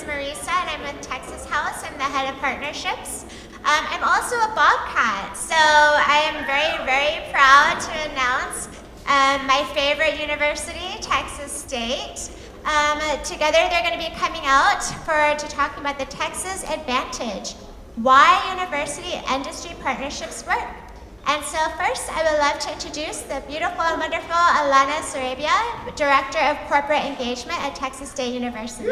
Marisa, and I'm with Texas House. I'm the head of partnerships. I'm also a Bobcat, so I am very, very proud to announce my favorite university, Texas State. Together they're going to be coming out to talk about the Texas Advantage, why university industry partnerships work. And so first, I would love to introduce the beautiful and wonderful Alana Sarabia, Director of Corporate Engagement at Texas State University.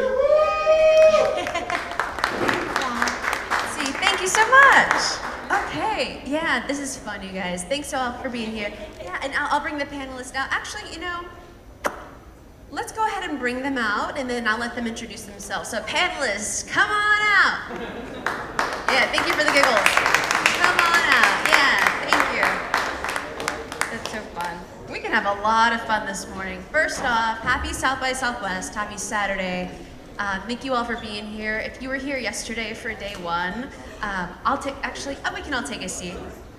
See, thank you so much. Okay, yeah, this is fun, you guys. Thanks all for being here. Yeah, and I'll bring the panelists out. Actually, let's go ahead and bring them out, and then I'll let them introduce themselves. So panelists, come on out. Yeah, thank you for the giggles. Come on out, yeah. That's so fun. We can have a lot of fun this morning. First off, happy South by Southwest, happy Saturday. Thank you all for being here. If you were here yesterday for day one, we can all take a seat.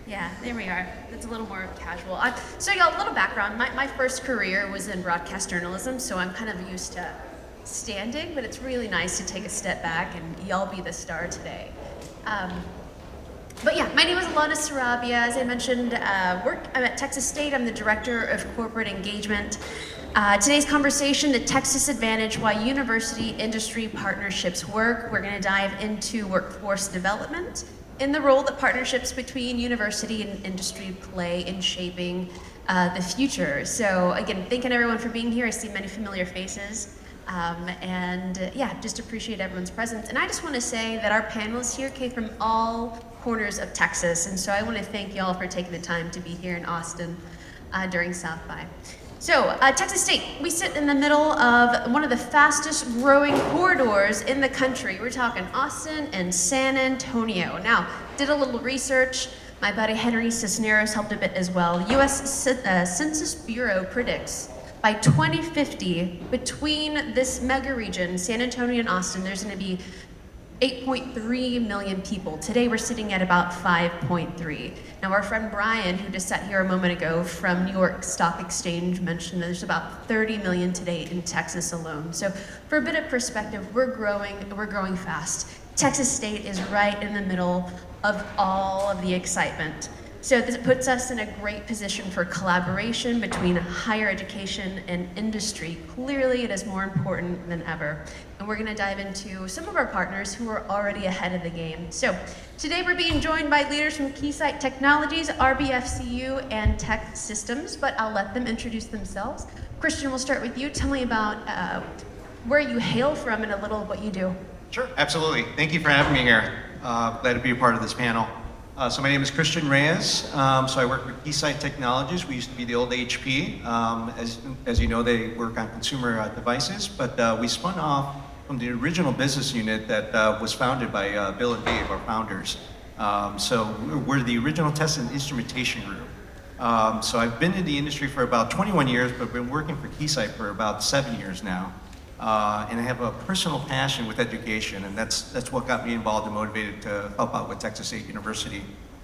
Yeah, there we are. It's a little more casual. So y'all, a little background. My first career was in broadcast journalism, so I'm kind of used to standing, but it's really nice to take a step back and y'all be the star today. But yeah, my name is Alana Sarabia. As I mentioned, I'm at Texas State. I'm the Director of Corporate Engagement. Today's conversation, the Texas Advantage, why university industry partnerships work. We're going to dive into workforce development and the role that partnerships between university and industry play in shaping the future. So again, thanking everyone for being here. I see many familiar faces. Just appreciate everyone's presence. And I just want to say that our panelists here came from all corners of Texas, and so I want to thank y'all for taking the time to be here in Austin during South by. So, Texas State, we sit in the middle of one of the fastest growing corridors in the country. We're talking Austin and San Antonio. Now, did a little research. My buddy Henry Cisneros helped a bit as well. The U.S. Census Bureau predicts by 2050, between this mega region, San Antonio and Austin, there's going to be 8.3 million people. Today we're sitting at about 5.3. Now our friend Brian, who just sat here a moment ago from New York Stock Exchange, mentioned that there's about 30 million today in Texas alone. So for a bit of perspective, we're growing fast. Texas State is right in the middle of all of the excitement. So this puts us in a great position for collaboration between higher education and industry. Clearly, it is more important than ever. And we're going to dive into some of our partners who are already ahead of the game. So today we're being joined by leaders from Keysight Technologies, RBFCU, and Tech Systems, but I'll let them introduce themselves. Christian, we'll start with you. Tell me about where you hail from and a little of what you do. Sure, absolutely. Thank you for having me here. Glad to be a part of this panel. So my name is Christian Reyes. So I work with Keysight Technologies. We used to be the old HP. As you know, they work on consumer devices, but we spun off from the original business unit that was founded by Bill and Dave, our founders. So we're the original test and instrumentation group. So I've been in the industry for about 21 years, but been working for Keysight for about 7 years now. And I have a personal passion with education, and that's what got me involved and motivated to help out with Texas State University.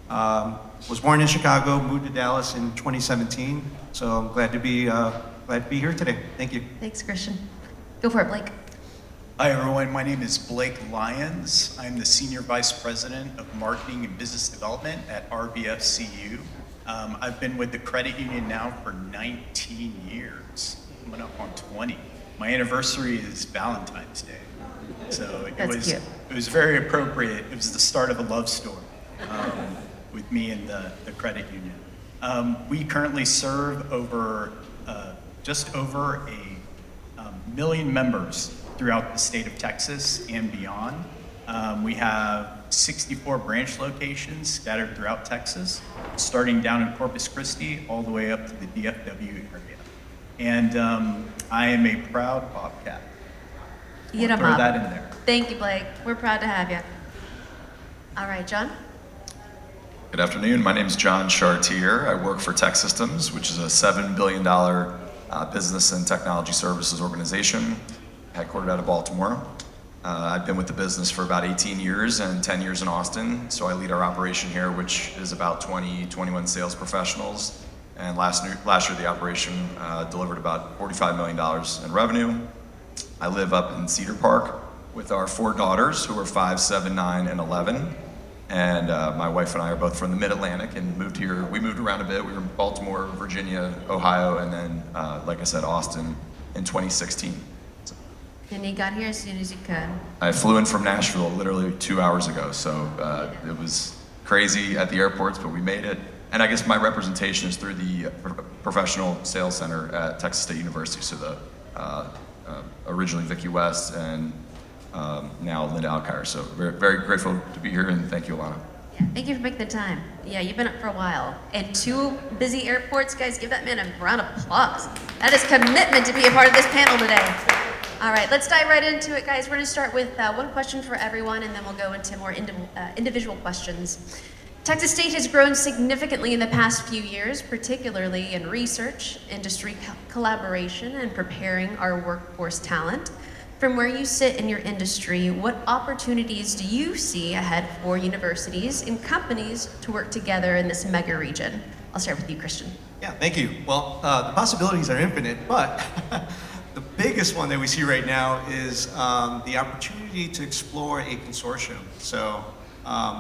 Was born in Chicago, moved to Dallas in 2017, so I'm glad to be here today. Thank you. Thanks, Christian. Go for it, Blake. Hi, everyone. My name is Blake Lyons. I'm the Senior Vice President of Marketing and Business Development at RBFCU. I've been with the credit union now for 19 years, coming up on 20. My anniversary is Valentine's Day, so it was very appropriate. It was the start of a love story with me and the credit union. We currently serve just over a million members throughout the state of Texas and beyond. We have 64 branch locations scattered throughout Texas, starting down in Corpus Christi all the way up to the DFW area. And I am a proud Bobcat. Throw that in there. Thank you, Blake. We're proud to have you. All right, John. Good afternoon. My name is John Chartier. I work for Tech Systems, which is a $7 billion business and technology services organization, headquartered out of Baltimore. I've been with the business for about 18 years and 10 years in Austin. So I lead our operation here, which is about 21 sales professionals. And last year, the operation delivered about $45 million in revenue. I live up in Cedar Park, with our 4 daughters, who are 5, 7, 9, and 11. And my wife and I are both from the Mid-Atlantic and moved here. We moved around a bit. We were in Baltimore, Virginia, Ohio, and then, like I said, Austin in 2016. And you got here as soon as you could. I flew in from Nashville literally 2 hours ago, so it was crazy at the airports, but we made it. And I guess my representation is through the Professional Sales Center at Texas State University, so the originally Vicki West and now Linda Alkire. So very, very grateful to be here, and thank you, Alana. Yeah, thank you for making the time. Yeah, you've been up for a while. And 2 busy airports, guys, give that man a round of applause. That is commitment to be a part of this panel today. All right, let's dive right into it, guys. We're going to start with one question for everyone, and then we'll go into more individual questions. Texas State has grown significantly in the past few years, particularly in research, industry collaboration, and preparing our workforce talent. From where you sit in your industry, what opportunities do you see ahead for universities and companies to work together in this mega region? I'll start with you, Christian. Yeah, thank you. Well, the possibilities are infinite, but the biggest one that we see right now is the opportunity to explore a consortium. So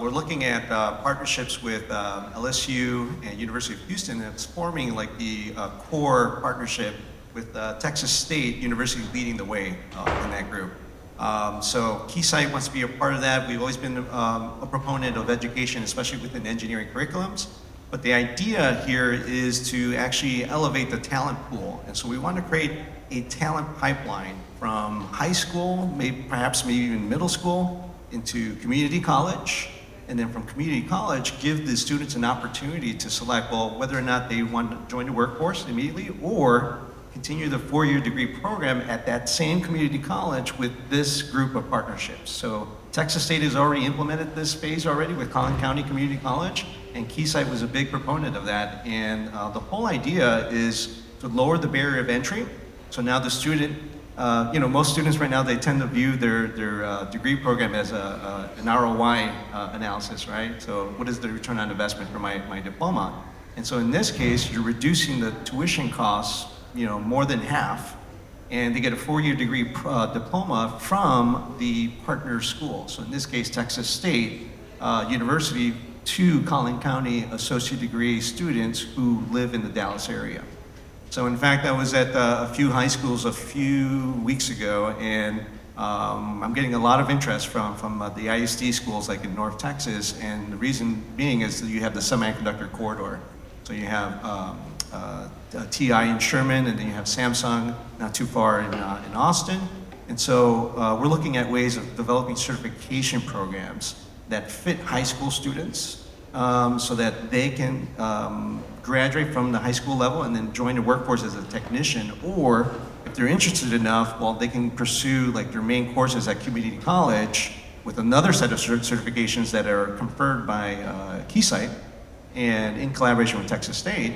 we're looking at partnerships with LSU and University of Houston that's forming like the core partnership with Texas State University leading the way in that group. So Keysight wants to be a part of that. We've always been a proponent of education, especially within engineering curriculums. But the idea here is to actually elevate the talent pool. And so we want to create a talent pipeline from high school, perhaps even middle school, into community college. And then from community college, give the students an opportunity to select, well, whether or not they want to join the workforce immediately or continue the 4-year degree program at that same community college with this group of partnerships. So Texas State has already implemented this phase already with Collin County Community College, and Keysight was a big proponent of that. And the whole idea is to lower the barrier of entry. So now the student, most students right now, they tend to view their degree program as an ROI analysis, right? So what is the return on investment for my diploma? And so in this case, you're reducing the tuition costs more than half, and they get a 4-year degree diploma from the partner school. So in this case, Texas State University to Collin County associate degree students who live in the Dallas area. So in fact, I was at a few high schools a few weeks ago, and I'm getting a lot of interest from the ISD schools like in North Texas, and the reason being is that you have the semiconductor corridor. So you have TI in Sherman, and then you have Samsung not too far in Austin. And so we're looking at ways of developing certification programs that fit high school students so that they can graduate from the high school level and then join the workforce as a technician, or if they're interested enough, well, they can pursue like their main courses at community college with another set of certifications that are conferred by Keysight and in collaboration with Texas State.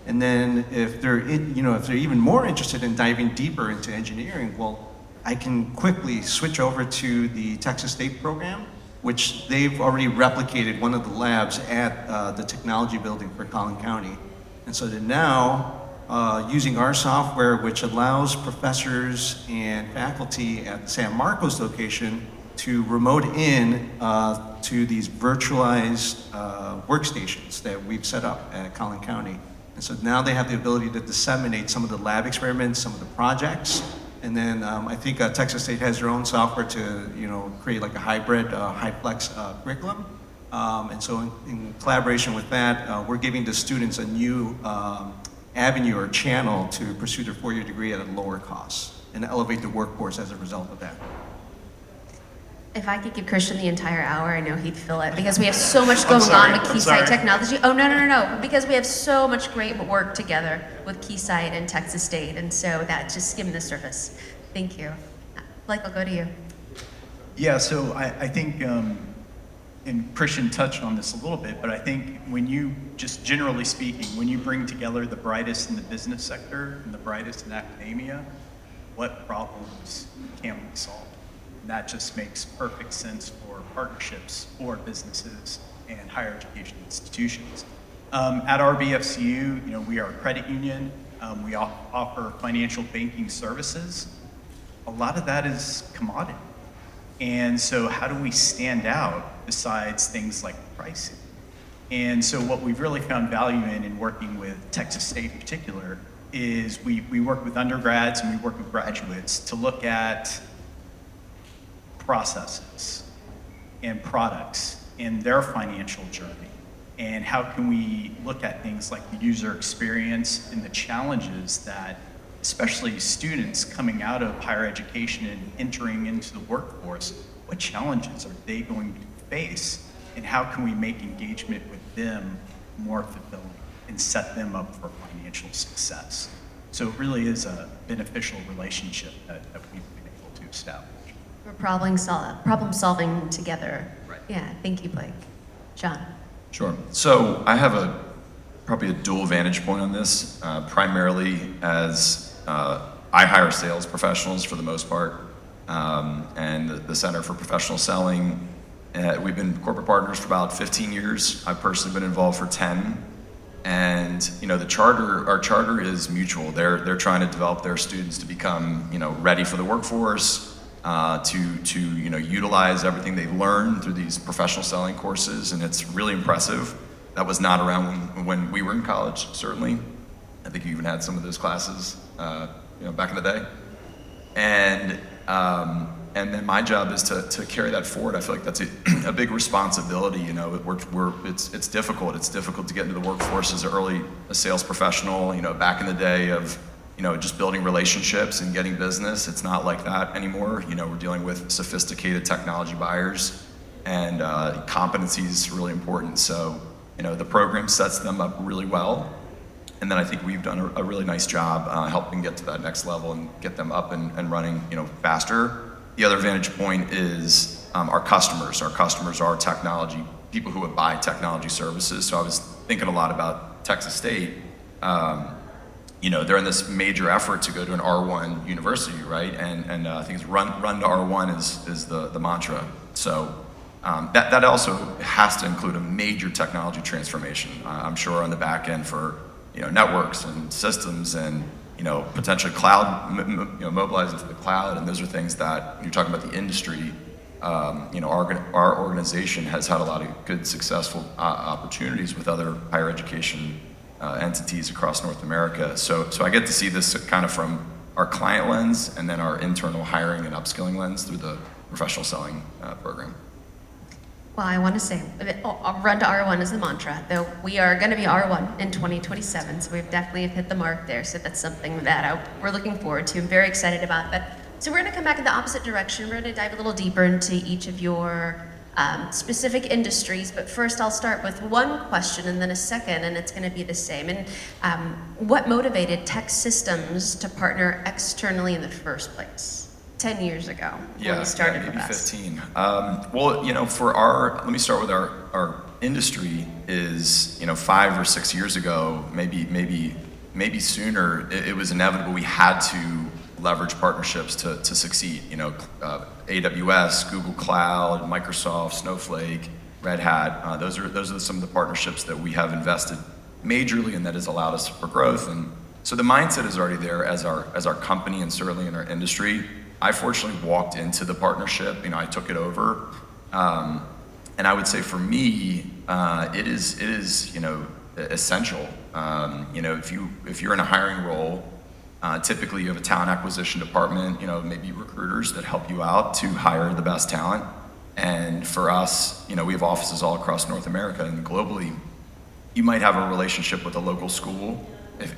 And then if they're even more interested in diving deeper into engineering, well, I can quickly switch over to the Texas State program, which they've already replicated one of the labs at the technology building for Collin County. And so they're now using our software, which allows professors and faculty at the San Marcos location to remote in to these virtualized workstations that we've set up at Collin County. And so now they have the ability to disseminate some of the lab experiments, some of the projects, and then I think Texas State has their own software to create like a hybrid, high-flex curriculum. And so in collaboration with that, we're giving the students a new avenue or channel to pursue their 4-year degree at a lower cost and elevate the workforce as a result of that. If I could give Christian the entire hour, I know he'd fill it, because we have so much going on with Keysight Technology. Oh, no, because we have so much great work together with Keysight and Texas State, and so that just skimmed the surface. Thank you. Blake, I'll go to you. Yeah, so I think, and Christian touched on this a little bit, but I think when you, just generally speaking, when you bring together the brightest in the business sector and the brightest in academia, what problems can we solve? That just makes perfect sense for partnerships for businesses and higher education institutions. At RBFCU, we are a credit union. We offer financial banking services. A lot of that is commodity. And so how do we stand out besides things like pricing? And so what we've really found value in working with Texas State in particular is we work with undergrads and we work with graduates to look at processes and products in their financial journey. And how can we look at things like the user experience and the challenges that especially students coming out of higher education and entering into the workforce, what challenges are they going to face, and how can we make engagement with them more fulfilling and set them up for financial success? So it really is a beneficial relationship that we've been able to establish. We're problem solving together. Right. Yeah, thank you, Blake. John. Sure. So I have probably a dual vantage point on this, primarily as I hire sales professionals for the most part, and the Center for Professional Selling. We've been corporate partners for about 15 years. I've personally been involved for 10. And our charter is mutual. They're trying to develop their students to become ready for the workforce, to utilize everything they've learned through these professional selling courses, and it's really impressive. That was not around when we were in college, certainly. I think you even had some of those classes, back in the day. And then my job is to carry that forward. I feel like that's a big responsibility. It's difficult. It's difficult to get into the workforce as a sales professional. Back in the day of just building relationships and getting business. It's not like that anymore. We're dealing with sophisticated technology buyers, and competency is really important. So the program sets them up really well. And then I think we've done a really nice job helping get to that next level and get them up and running faster. The other vantage point is our customers. Our customers are technology, people who would buy technology services. So I was thinking a lot about Texas State. They're in this major effort to go to an R1 university, right? And I think it's run to R1 is the mantra. So that also has to include a major technology transformation. I'm sure on the back end for networks and systems and potentially cloud, mobilizing to the cloud, and those are things that when you're talking about the industry, our organization has had a lot of good, successful opportunities with other higher education entities across North America. So I get to see this kind of from our client lens and then our internal hiring and upskilling lens through the professional selling program. Well, I want to say, run to R1 is the mantra, though we are going to be R1 in 2027, so we've definitely hit the mark there, so that's something that we're looking forward to. I'm very excited about that. So we're going to come back in the opposite direction. We're going to dive a little deeper into each of your specific industries, but first I'll start with one question and then a second, and it's going to be the same. And what motivated Tech Systems to partner externally in the first place? 10 years ago when we started maybe with us. 15. Well, let me start with our industry is, 5 or 6 years ago, maybe sooner, it was inevitable we had to leverage partnerships to succeed. AWS, Google Cloud, Microsoft, Snowflake, Red Hat, those are some of the partnerships that we have invested majorly and that has allowed us for growth. And so the mindset is already there as our company and certainly in our industry. I fortunately walked into the partnership, I took it over. And I would say for me, it is essential. If you're in a hiring role, typically you have a talent acquisition department, maybe recruiters that help you out to hire the best talent. And for us, we have offices all across North America and globally. You might have a relationship with a local school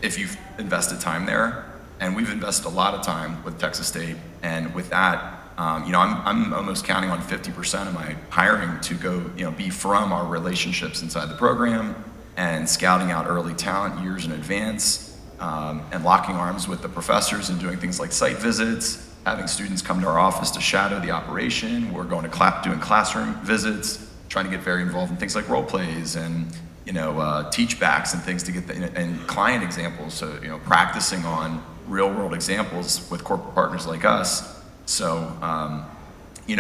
if you've invested time there. And we've invested a lot of time with Texas State, and with that, I'm almost counting on 50% of my hiring to go, be from our relationships inside the program and scouting out early talent years in advance, and locking arms with the professors and doing things like site visits, having students come to our office to shadow the operation. We're going to doing classroom visits, trying to get very involved in things like role plays and teach backs and things to get and client examples. So practicing on real world examples with corporate partners like us. So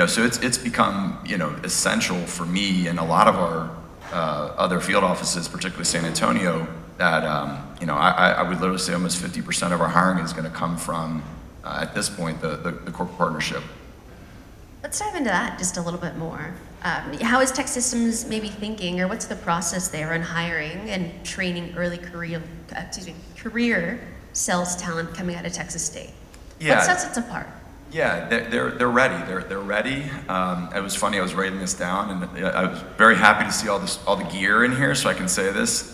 so it's become essential for me and a lot of our other field offices, particularly San Antonio, that I would literally say almost 50% of our hiring is going to come from at this point the corporate partnership. Let's dive into that just a little bit more. How is Tech Systems maybe thinking, or what's the process there in hiring and training early career sales talent coming out of Texas State? Yeah. What sets it apart? Yeah, they're ready. They're ready. It was funny. I was writing this down, and I was very happy to see all the gear in here, so I can say this.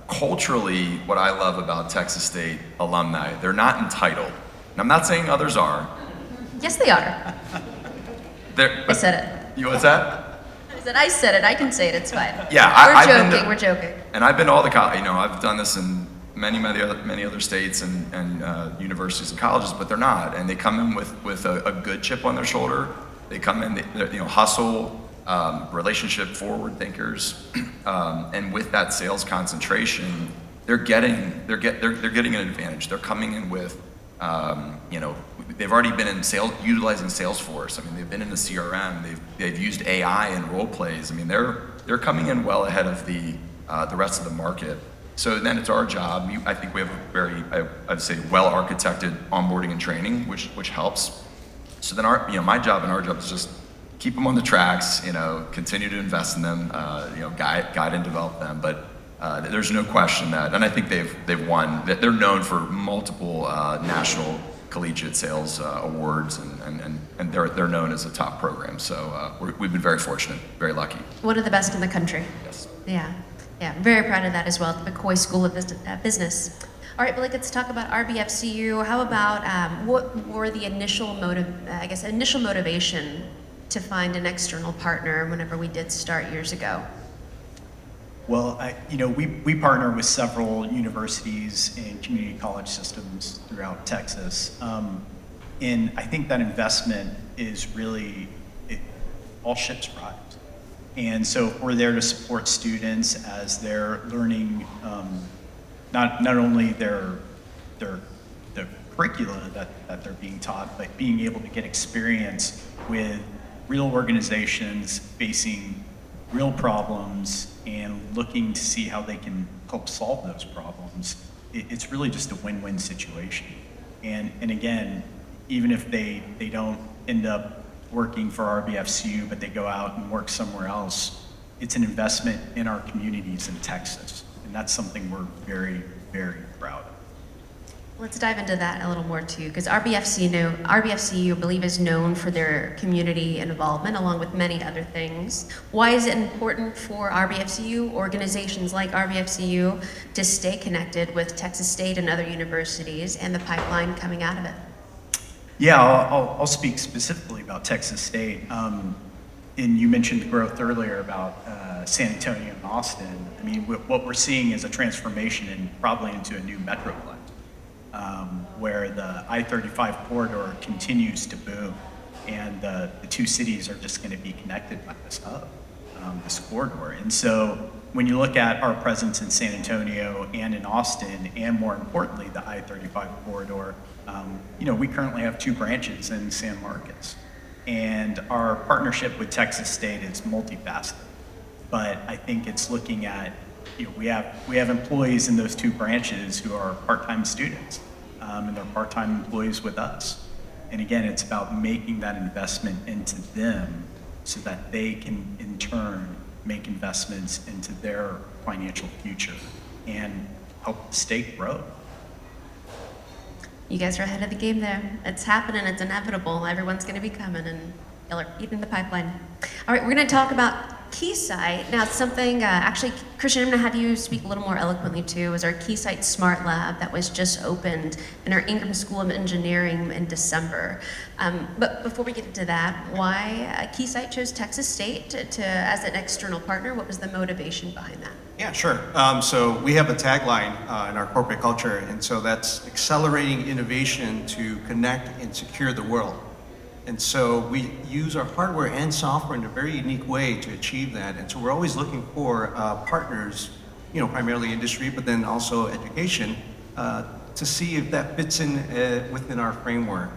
Culturally, what I love about Texas State alumni, they're not entitled. And I'm not saying others are. Yes, they are. I said it. You what's that? I said it. I can say it. It's fine. Yeah, we're joking. And I've been to all the I've done this in many other states and universities and colleges, but they're not. And they come in with a good chip on their shoulder. They come in, hustle, relationship forward thinkers, and with that sales concentration, they're getting an advantage. They're coming in with, they've already been in sales, utilizing Salesforce. I mean, they've been in the CRM. They've used AI in role plays. I mean, they're coming in well ahead of the rest of the market. So then it's our job. I think we have a very, I'd say, well-architected onboarding and training, which helps. So then my job and our job is just keep them on the tracks, continue to invest in them, guide and develop them. But there's no question that, and I think they've won. They're known for multiple national collegiate sales awards, and they're known as a top program. So we've been very fortunate, very lucky. One of the best in the country. Yes. Yeah, I'm very proud of that as well, the McCoy School of Business. All right, Blake, let's talk about RBFCU. How about what were the initial motivation to find an external partner whenever we did start years ago? Well, we partner with several universities and community college systems throughout Texas. And I think that investment is really, all ships rise. And so we're there to support students as they're learning not only the curricula that they're being taught, but being able to get experience with real organizations facing real problems and looking to see how they can help solve those problems. It's really just a win-win situation. And again, even if they don't end up working for RBFCU, but they go out and work somewhere else, it's an investment in our communities in Texas. And that's something we're very, very proud of. Let's dive into that a little more too, because RBFCU, I believe, is known for their community involvement along with many other things. Why is it important for RBFCU, organizations like RBFCU, to stay connected with Texas State and other universities and the pipeline coming out of it? Yeah, I'll speak specifically about Texas State. And you mentioned growth earlier about San Antonio and Austin. I mean, what we're seeing is a transformation probably into a new metroplex, where the I-35 corridor continues to boom, and the two cities are just going to be connected by this hub, this corridor. And so when you look at our presence in San Antonio and in Austin, and more importantly, the I-35 corridor, we currently have 2 branches in San Marcos. And our partnership with Texas State is multifaceted. But I think it's looking at, we have employees in those 2 branches who are part-time students, and they're part-time employees with us. And again, it's about making that investment into them so that they can, in turn, make investments into their financial future and help the state grow. You guys are ahead of the game there. It's happening, it's inevitable. Everyone's going to be coming, and y'all are eating the pipeline. All right, we're going to talk about Keysight. Now, something, actually, Christian, I'm going to have you speak a little more eloquently too, is our Keysight Smart Lab that was just opened in our Ingram School of Engineering in December. But before we get into that, why Keysight chose Texas State as an external partner? What was the motivation behind that? Yeah, sure. So we have a tagline in our corporate culture, and so that's accelerating innovation to connect and secure the world. And so we use our hardware and software in a very unique way to achieve that. And so we're always looking for partners, primarily industry, but then also education, to see if that fits in within our framework.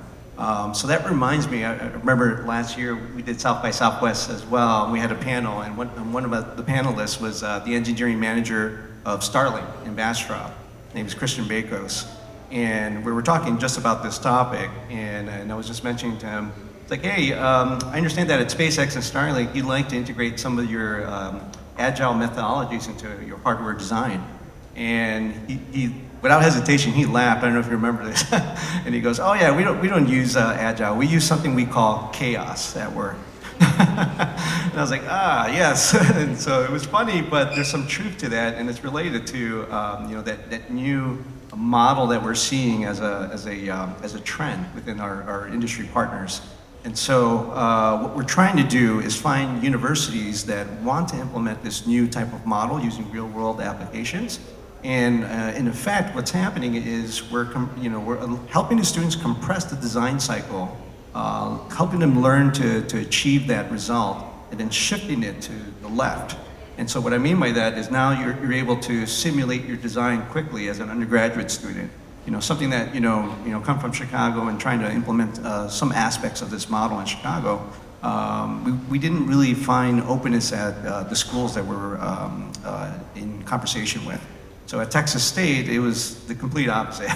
So that reminds me, I remember last year we did South by Southwest as well, and we had a panel, and one of the panelists was the engineering manager of Starlink in Bastrop. His name is Christian Bakos. And we were talking just about this topic, and I was just mentioning to him, It's like, hey, I understand that at SpaceX and Starlink, you like to integrate some of your agile methodologies into your hardware design. And he without hesitation, he laughed. I don't know if you remember this. And he goes, oh yeah, we don't use agile. We use something we call chaos at work. And I was like, yes. And so it was funny, but there's some truth to that, and it's related to that new model that we're seeing as a trend within our industry partners. And so what we're trying to do is find universities that want to implement this new type of model using real-world applications. And in effect, what's happening is we're helping the students compress the design cycle, helping them learn to achieve that result, and then shifting it to the left. And so what I mean by that is now you're able to simulate your design quickly as an undergraduate student. Something that, come from Chicago and trying to implement some aspects of this model in Chicago, we didn't really find openness at the schools that we're in conversation with. So at Texas State, it was the complete opposite.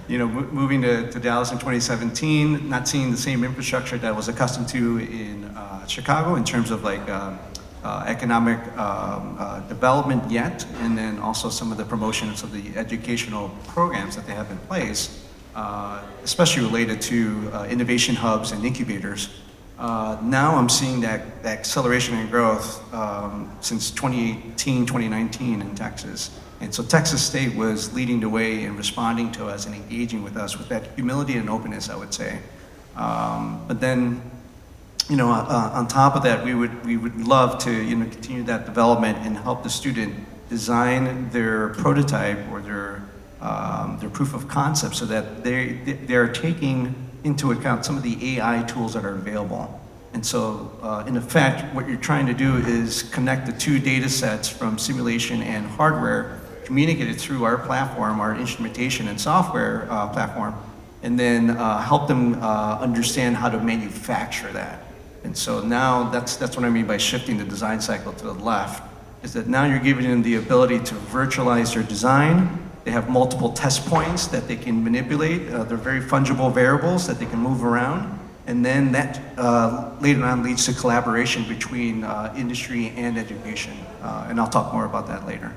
Moving to Dallas in 2017, not seeing the same infrastructure that I was accustomed to in Chicago in terms of economic development yet, and then also some of the promotions of the educational programs that they have in place, especially related to innovation hubs and incubators. Now I'm seeing that acceleration in growth since 2018, 2019 in Texas. And so Texas State was leading the way in responding to us and engaging with us with that humility and openness, I would say. But then, on top of that, we would love to continue that development and help the student design their prototype or their proof of concept so that they're taking into account some of the AI tools that are available. And so, in effect, what you're trying to do is connect the two data sets from simulation and hardware, communicate it through our platform, our instrumentation and software platform, and then help them understand how to manufacture that. And so now that's what I mean by shifting the design cycle to the left, is that now you're giving them the ability to virtualize their design. They have multiple test points that they can manipulate. They're very fungible variables that they can move around. And then that later on leads to collaboration between industry and education. And I'll talk more about that later.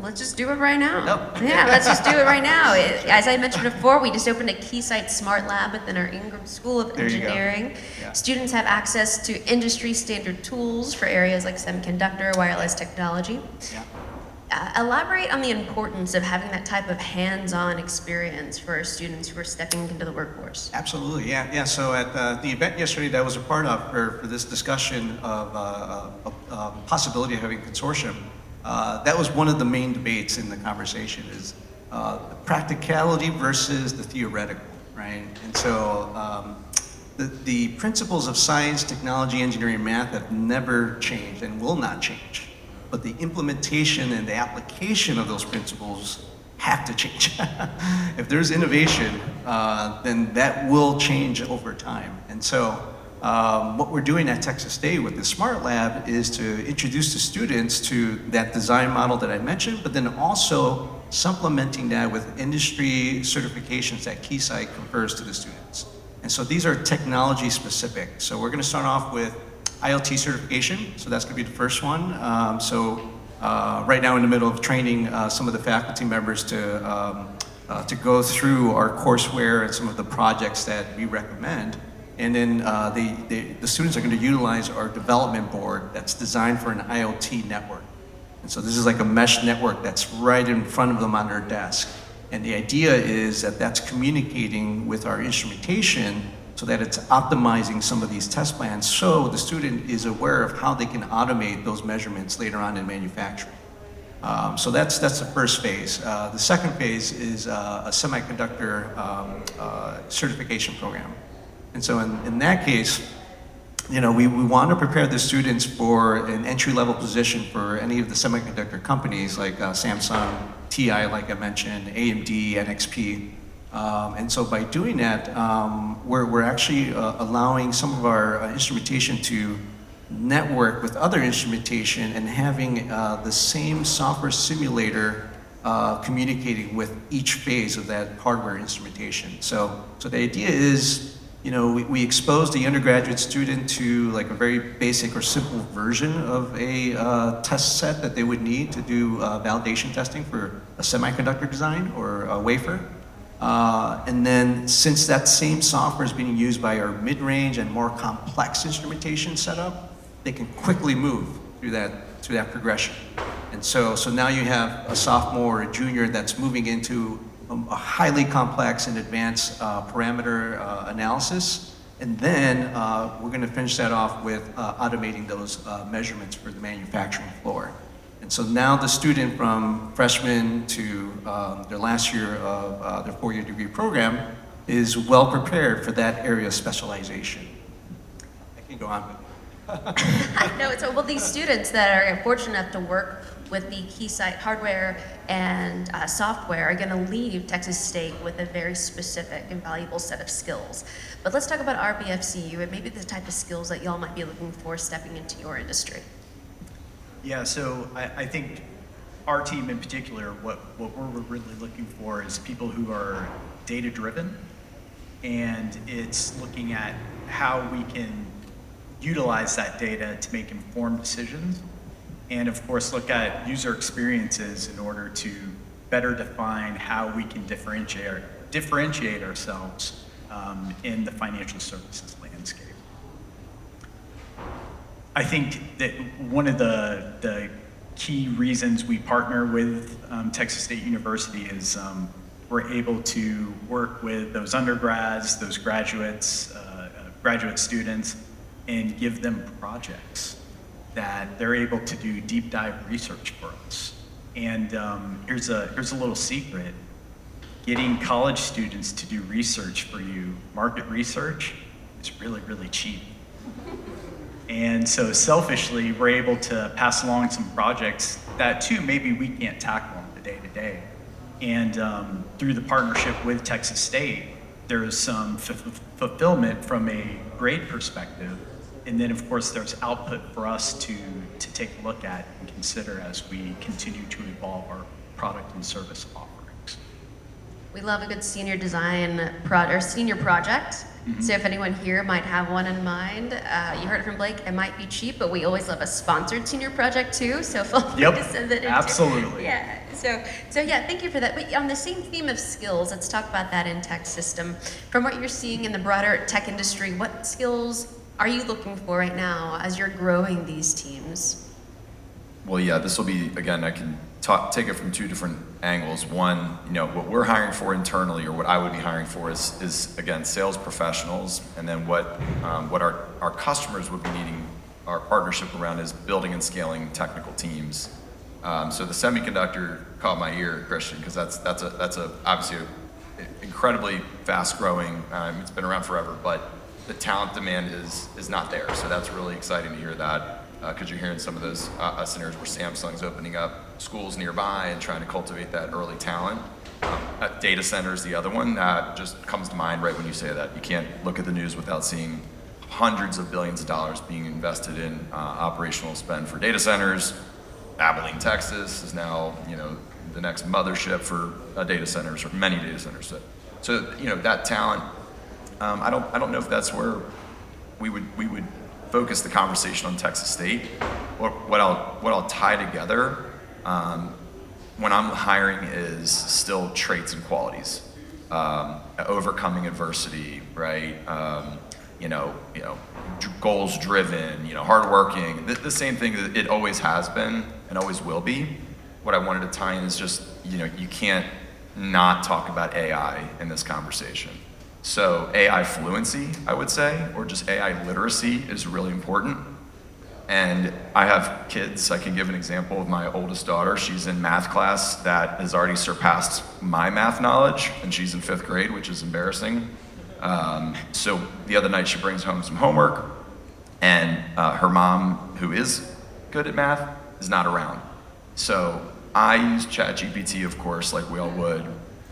Let's just do it right now. Nope. Yeah, let's just do it right now. As I mentioned before, we just opened a Keysight Smart Lab within our Ingram School of There you go. Engineering. Yeah. Students have access to industry standard tools for areas like semiconductor, wireless technology. Yeah. Elaborate on the importance of having that type of hands-on experience for our students who are stepping into the workforce. Absolutely, yeah. So at the event yesterday that I was a part of for this discussion of possibility of having a consortium, that was one of the main debates in the conversation is the practicality versus the theoretical, right? And so the principles of science, technology, engineering, and math have never changed and will not change. But the implementation and the application of those principles have to change. If there's innovation, then that will change over time. And so what we're doing at Texas State with the Smart Lab is to introduce the students to that design model that I mentioned, but then also supplementing that with industry certifications that Keysight confers to the students. And so these are technology specific. So we're going to start off with IoT certification, so that's going to be the first one. Right now in the middle of training some of the faculty members to go through our courseware and some of the projects that we recommend. And then the students are going to utilize our development board that's designed for an IoT network. And so this is like a mesh network that's right in front of them on their desk. And the idea is that that's communicating with our instrumentation so that it's optimizing some of these test plans so the student is aware of how they can automate those measurements later on in manufacturing. So that's the first phase. The second phase is a semiconductor certification program. And so in that case, we want to prepare the students for an entry-level position for any of the semiconductor companies like Samsung, TI, like I mentioned, AMD, NXP. And so by doing that, we're actually allowing some of our instrumentation to network with other instrumentation and having the same software simulator communicating with each phase of that hardware instrumentation. So the idea is we expose the undergraduate student to like a very basic or simple version of a test set that they would need to do validation testing for a semiconductor design or a wafer. And then since that same software is being used by our mid-range and more complex instrumentation setup, they can quickly move through that progression. And so now you have a sophomore or a junior that's moving into a highly complex and advanced parameter analysis. And then we're going to finish that off with automating those measurements for the manufacturing floor. And so now the student from freshman to their last year of their 4-year degree program is well prepared for that area of specialization. I can go on. No, so well, these students that are fortunate enough to work with the Keysight hardware and software are going to leave Texas State with a very specific and valuable set of skills. But let's talk about RBFCU and maybe the type of skills that y'all might be looking for stepping into your industry. Yeah, so I think our team in particular, what we're really looking for is people who are data-driven, and it's looking at how we can utilize that data to make informed decisions, and of course look at user experiences in order to better define how we can differentiate ourselves in the financial services landscape. I think that one of the key reasons we partner with Texas State University is we're able to work with those undergrads, those graduates, graduate students, and give them projects that they're able to do deep dive research for us. And here's a little secret. Getting college students to do research for you, market research, is really, really cheap. And so selfishly, we're able to pass along some projects that too, maybe we can't tackle on the day-to-day. And through the partnership with Texas State, there's some fulfillment from a grade perspective. And then of course, there's output for us to take a look at and consider as we continue to evolve our product and service offerings. We love a good senior design senior project. Mm-hmm. So if anyone here might have one in mind, you heard it from Blake, it might be cheap, but we always love a sponsored senior project too. So feel free to send it in. Absolutely. Yeah. So yeah, thank you for that. But on the same theme of skills, let's talk about that in tech system. From what you're seeing in the broader tech industry, what skills are you looking for right now as you're growing these teams? Well, yeah, this will be, again, I can take it from two different angles. One, what we're hiring for internally, or what I would be hiring for is again, sales professionals, and then what our customers would be needing our partnership around is building and scaling technical teams. So the semiconductor caught my ear, Christian, because that's obviously incredibly fast growing. It's been around forever, but the talent demand is not there. So that's really exciting to hear that, because you're hearing some of those scenarios where Samsung's opening up schools nearby and trying to cultivate that early talent. Data centers, the other one that just comes to mind right when you say that. You can't look at the news without seeing hundreds of billions of dollars being invested in operational spend for data centers. Abilene, Texas is now the next mothership for data centers, or many data centers. So that talent. I don't know if that's where we would focus the conversation on Texas State. What I'll tie together when I'm hiring is still traits and qualities, overcoming adversity, right? Goals driven, hardworking. The same thing that it always has been and always will be. What I wanted to tie in is just you can't not talk about AI in this conversation. So AI fluency, I would say, or just AI literacy is really important. And I have kids. I can give an example of my oldest daughter. She's in math class that has already surpassed my math knowledge, and she's in 5th grade, which is embarrassing. So the other night she brings home some homework, and her mom, who is good at math, is not around. So I used ChatGPT, of course, like we all would,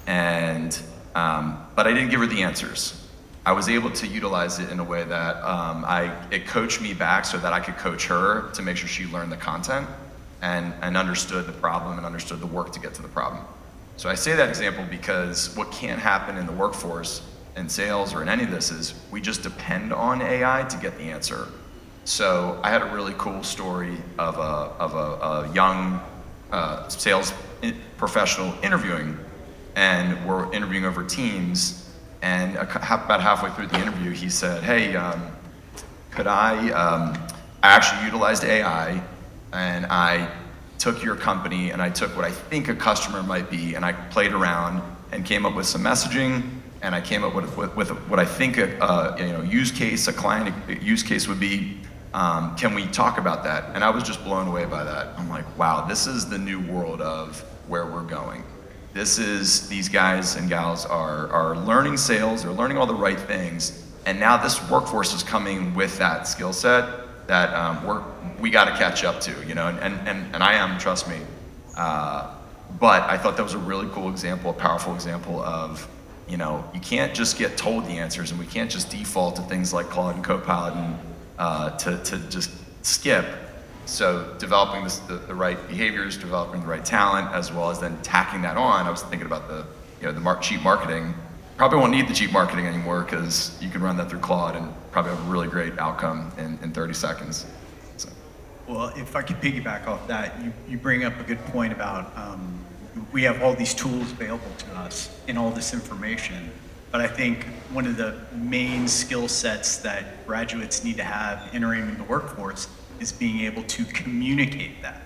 and but I didn't give her the answers. I was able to utilize it in a way that it coached me back so that I could coach her to make sure she learned the content and understood the problem and understood the work to get to the problem. So I say that example because what can't happen in the workforce in sales or in any of this is we just depend on AI to get the answer. So I had a really cool story of a young sales professional interviewing, and we're interviewing over Teams, and about halfway through the interview, he said, hey, could I actually utilized AI, and I took your company, and I took what I think a customer might be, and I played around and came up with some messaging, and I came up with what I think a use case, a client use case would be. Can we talk about that? And I was just blown away by that. I'm like, wow, this is the new world of where we're going. This is, these guys and gals are learning sales, they're learning all the right things, and now this workforce is coming with that skill set that we got to catch up to, and I am, trust me. But I thought that was a really cool example, a powerful example of, you can't just get told the answers, and we can't just default to things like Claude and Copilot and to just skip. So developing the right behaviors, developing the right talent, as well as then tacking that on. I was thinking about the cheap marketing. Probably won't need the cheap marketing anymore because you can run that through Claude and probably have a really great outcome in 30 seconds. So. Well, if I could piggyback off that, you bring up a good point about we have all these tools available to us and all this information. But I think one of the main skill sets that graduates need to have entering in the workforce is being able to communicate that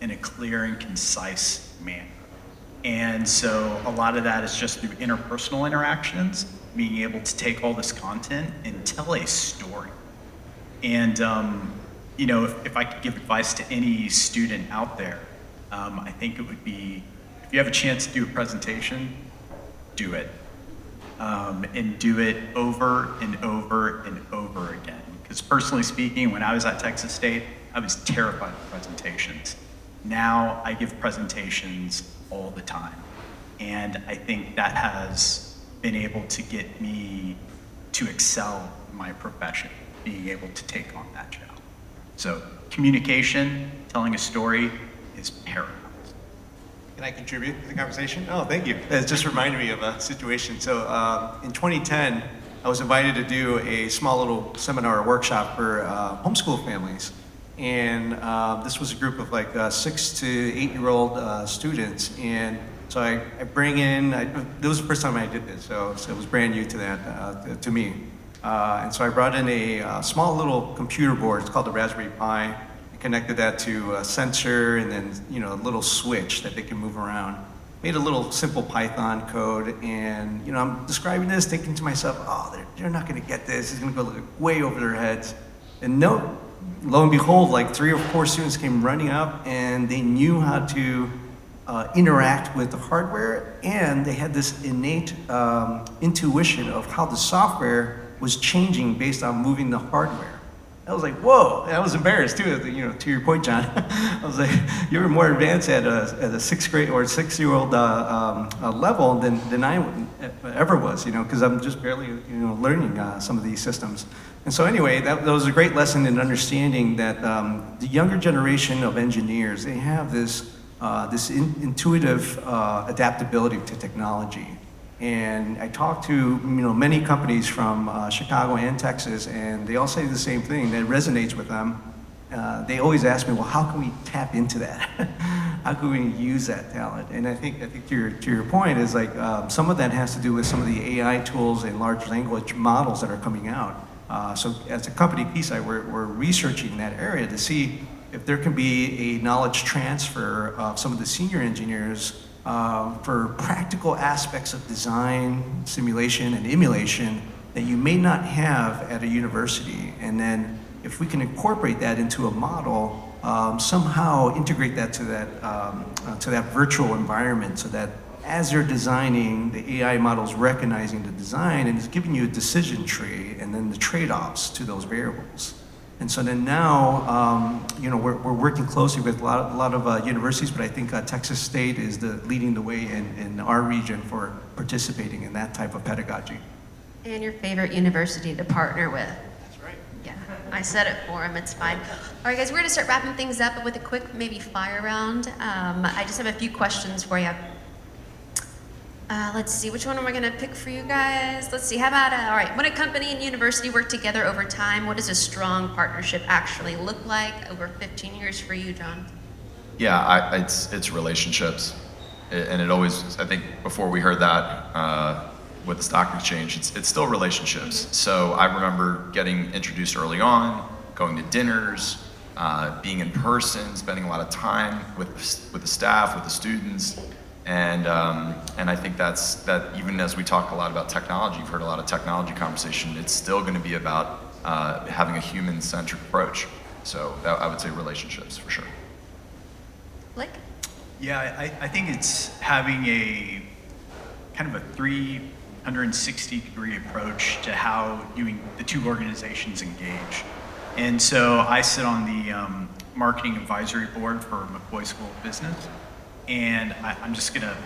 in a clear and concise manner. And so a lot of that is just through interpersonal interactions, being able to take all this content and tell a story. And if I could give advice to any student out there, I think it would be, if you have a chance to do a presentation, do it. And do it over and over and over again. Because personally speaking, when I was at Texas State, I was terrified of presentations. Now I give presentations all the time. And I think that has been able to get me to excel in my profession, being able to take on that job. So communication, telling a story is paramount. Can I contribute to the conversation? Oh, thank you. It just reminded me of a situation. So in 2010, I was invited to do a small little seminar or workshop for homeschool families. And this was a group of like 6 to 8-year-old students. And so I bring in, this was the first time I did this, so it was brand new to that, to me. And so I brought in a small little computer board. It's called the Raspberry Pi. Connected that to a sensor and then a little switch that they can move around. Made a little simple Python code, and I'm describing this, thinking to myself, oh, they're not going to get this. It's going to go way over their heads. And no, lo and behold, like 3 or 4 students came running up, and they knew how to interact with the hardware, and they had this innate intuition of how the software was changing based on moving the hardware. I was like, whoa, I was embarrassed too, to your point, John. I was like, you were more advanced at a 6th grade or 6-year-old level than I ever was, because I'm just barely, learning some of these systems. And so anyway, that was a great lesson in understanding that the younger generation of engineers, they have this intuitive adaptability to technology. And I talked to many companies from Chicago and Texas, and they all say the same thing that resonates with them. They always ask me, well, how can we tap into that? How can we use that talent? And I think to your point is like some of that has to do with some of the AI tools and large language models that are coming out. So as a company, Keysight, we're researching that area to see if there can be a knowledge transfer of some of the senior engineers for practical aspects of design, simulation, and emulation that you may not have at a university. And then if we can incorporate that into a model, somehow integrate that to that virtual environment so that as you're designing, the AI model is recognizing the design and is giving you a decision tree and then the trade-offs to those variables. And so then now, we're working closely with a lot of universities, but I think Texas State is leading the way in our region for participating in that type of pedagogy. And your favorite university to partner with. That's right. Yeah, I said it for him, it's fine. All right, guys, we're gonna start wrapping things up with a quick maybe fire round. I just have a few questions for you. Let's see, which one am I gonna pick for you guys? Let's see, how about, all right, when a company and university work together over time, what does a strong partnership actually look like over 15 years for you, John? Yeah, it's relationships, and it always. I think before we heard that with the stock exchange, it's still relationships. So I remember getting introduced early on, going to dinners, being in person, spending a lot of time with the staff, with the students, and I think that even as we talk a lot about technology, you've heard a lot of technology conversation. It's still going to be about having a human-centric approach. So I would say relationships for sure. Blake? Yeah, I think it's having a kind of a 360-degree approach to how the two organizations engage. And so I sit on the marketing advisory board for McCoy School of Business. And I'm just going to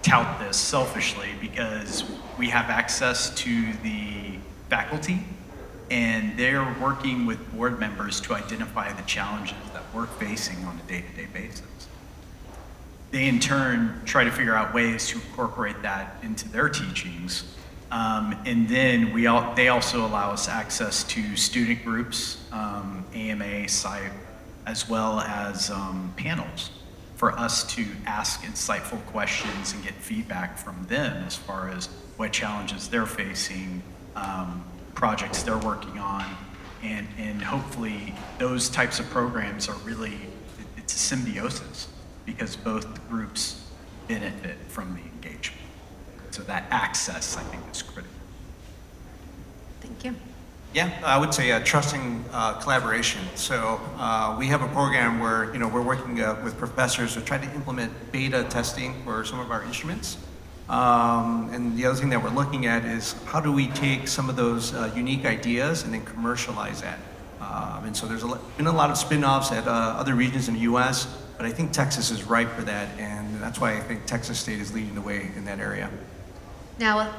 tout this selfishly because we have access to the faculty and they're working with board members to identify the challenges that we're facing on a day-to-day basis. They in turn try to figure out ways to incorporate that into their teachings. And then they also allow us access to student groups, AMA, SIPE, as well as panels for us to ask insightful questions and get feedback from them as far as what challenges they're facing, projects they're working on, and hopefully those types of programs are really, it's a symbiosis because both groups benefit from the engagement. So that access, I think, is critical. Thank you. Yeah, I would say trusting collaboration. So we have a program where we're working with professors to try to implement beta testing for some of our instruments. And the other thing that we're looking at is how do we take some of those unique ideas and then commercialize that. And so there's been a lot of spin-offs at other regions in the U.S., but I think Texas is ripe for that, and that's why I think Texas State is leading the way in that area. Now,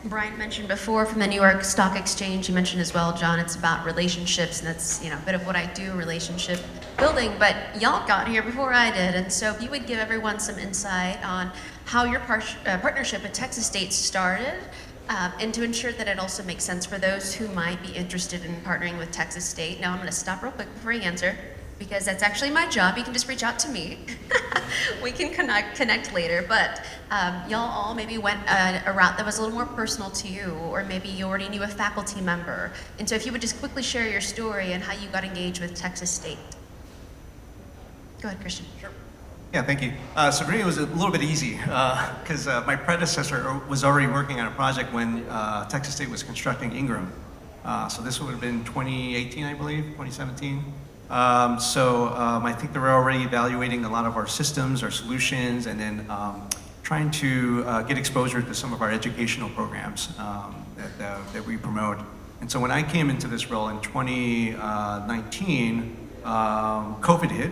Brian mentioned before from the New York Stock Exchange, you mentioned as well, John, it's about relationships, and that's a bit of what I do, relationship building, but y'all got here before I did, and so if you would give everyone some insight on how your partnership with Texas State started, and to ensure that it also makes sense for those who might be interested in partnering with Texas State. Now, I'm going to stop real quick before you answer, because that's actually my job. You can just reach out to me. We can connect later, but y'all all maybe went a route that was a little more personal to you, or maybe you already knew a faculty member. And so if you would just quickly share your story and how you got engaged with Texas State. Go ahead, Christian. Sure. Yeah, thank you. So for me, it was a little bit easy because my predecessor was already working on a project when Texas State was constructing Ingram. So this would have been 2018, I believe, 2017. I think they were already evaluating a lot of our systems, our solutions, and then trying to get exposure to some of our educational programs that we promote. And so when I came into this role in 2019, COVID hit,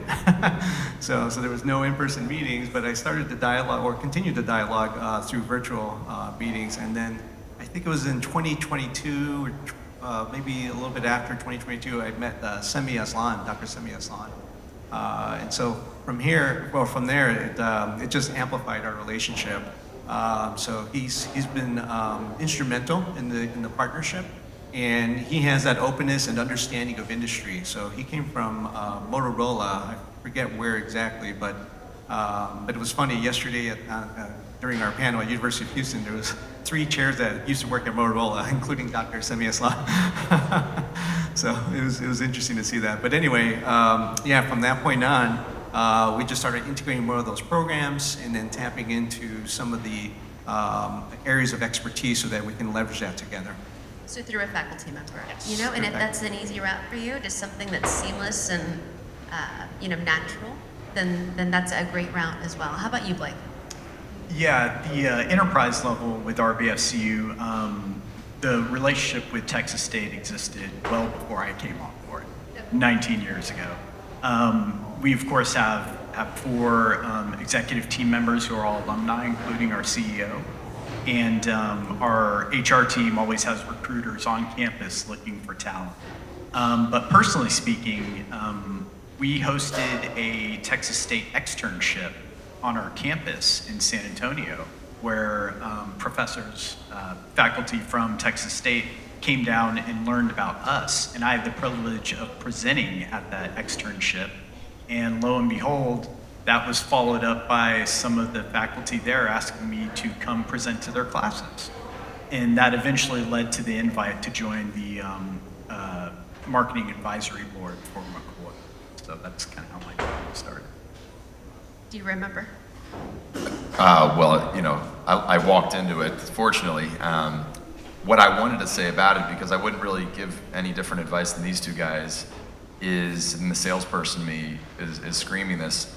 so there was no in-person meetings, but I started the dialogue, or continued the dialogue through virtual meetings, and then I think it was in 2022, maybe a little bit after 2022, I met Semi Aslan, Dr. Semi Aslan. And so from there, it just amplified our relationship. So he's been instrumental in the partnership, and he has that openness and understanding of industry. So he came from Motorola, I forget where exactly, but it was funny, yesterday during our panel at University of Houston, there was 3 chairs that used to work at Motorola, including Dr. Semi Aslan. So it was interesting to see that. But anyway, from that point on, we just started integrating more of those programs and then tapping into some of the areas of expertise so that we can leverage that together. So through a faculty member, Yes, and if that's an easy route for you, just something that's seamless and natural, then that's a great route as well. How about you, Blake? Yeah, the enterprise level with RBFCU, the relationship with Texas State existed well before I came on board, 19 years ago. We, of course, have 4 executive team members who are all alumni, including our CEO. And our HR team always has recruiters on campus looking for talent. But personally speaking, we hosted a Texas State externship on our campus in San Antonio where professors, faculty from Texas State came down and learned about us. And I had the privilege of presenting at that externship. And lo and behold, that was followed up by some of the faculty there asking me to come present to their classes. And that eventually led to the invite to join the marketing advisory board for McCoy. So that's kind of how my journey started. Do you remember? Well, I walked into it, fortunately. What I wanted to say about it, because I wouldn't really give any different advice than these two guys, is, and the salesperson me is screaming this,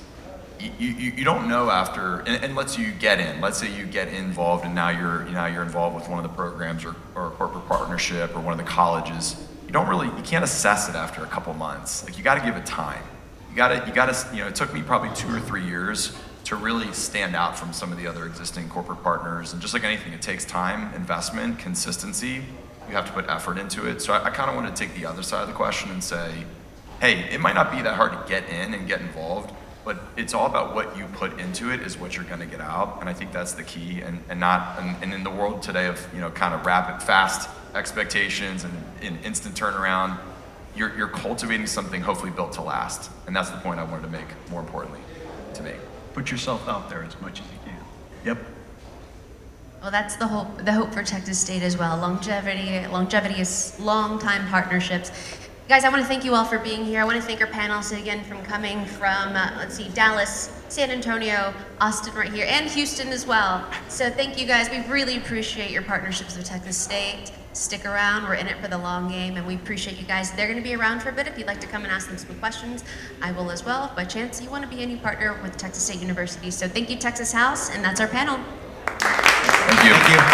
you don't know after, and let's say you get in, let's say you get involved and now you're involved with one of the programs or a corporate partnership or one of the colleges, you can't assess it after a couple months. Like, you gotta give it time. You gotta, it took me probably 2 or 3 years to really stand out from some of the other existing corporate partners. And just like anything, it takes time, investment, consistency. You have to put effort into it. So I kind of want to take the other side of the question and say, hey, it might not be that hard to get in and get involved, but it's all about what you put into it is what you're going to get out. And I think that's the key. And in the world today of, kind of rapid, fast expectations and instant turnaround, you're cultivating something hopefully built to last. And that's the point I wanted to make, more importantly, to me. Put yourself out there as much as you can. Yep. Well, that's the hope for Texas State as well. Longevity is long-time partnerships. Guys, I want to thank you all for being here. I want to thank our panelists again from coming from, Dallas, San Antonio, Austin right here, and Houston as well. So thank you guys. We really appreciate your partnerships with Texas State. Stick around. We're in it for the long game, and we appreciate you guys. They're going to be around for a bit. If you'd like to come and ask them some questions, I will as well. If by chance you want to be a new partner with Texas State University. So thank you, Texas House, and that's our panel. Thank you. Thank you.